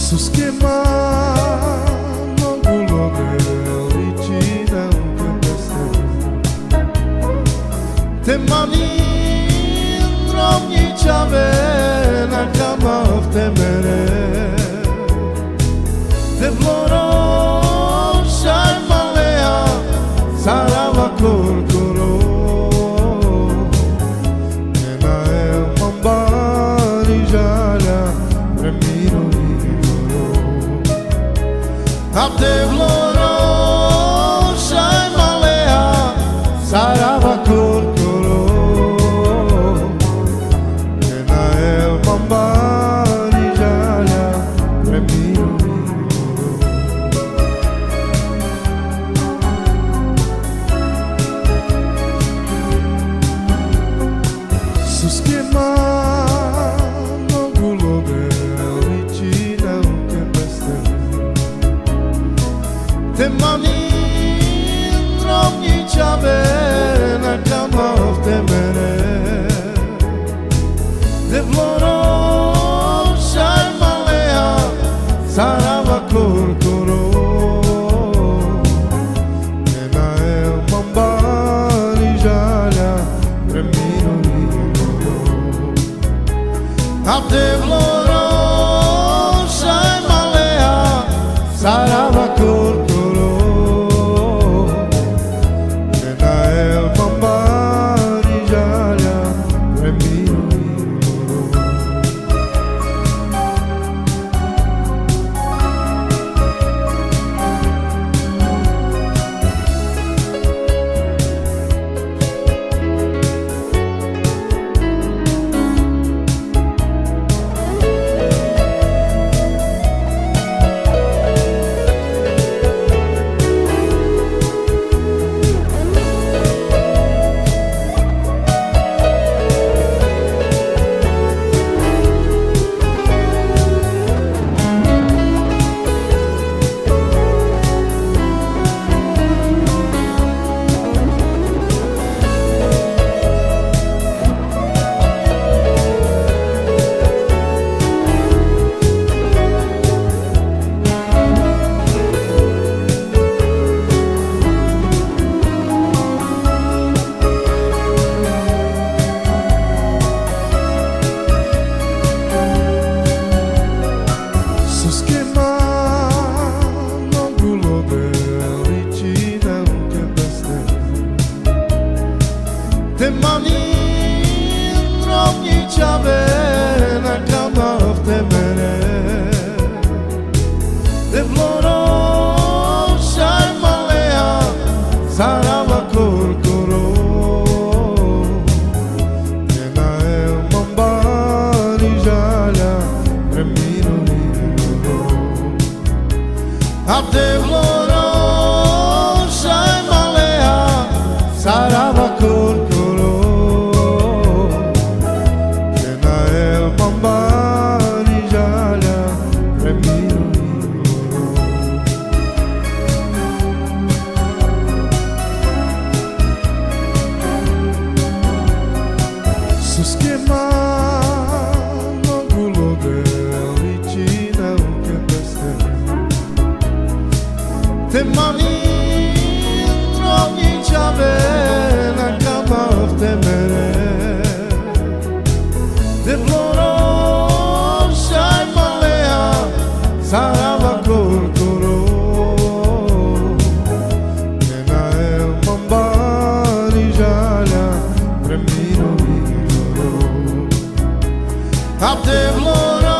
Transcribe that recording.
Sus que mano gulo delitina te mani drobni čave na kama v temere te vloro šaj malea sarava korkoro nena el mambari žalja premiro a te vloro šaj malea sarava korkoro nena el mambari žalja premiro sus que mano gulo delitina te mani drobni čave na kama v temere te vloro šaj malea sarava korkoro nena el mambari žalja premiro a te vloro šaj malea sarava korkoro nena el mambari žalja premiro te mani drobni čave na kama v temere te vloro šaj malea sarava korkoro nena el mambari žalja premiro a te vloro šaj malea sarava korkoro mambari žalja premiro sus que mano gulo delitina te mani drobni čave na kama v temere te vloro šaj malea sarava korkoro nena el mambari žalja premiro a te vloro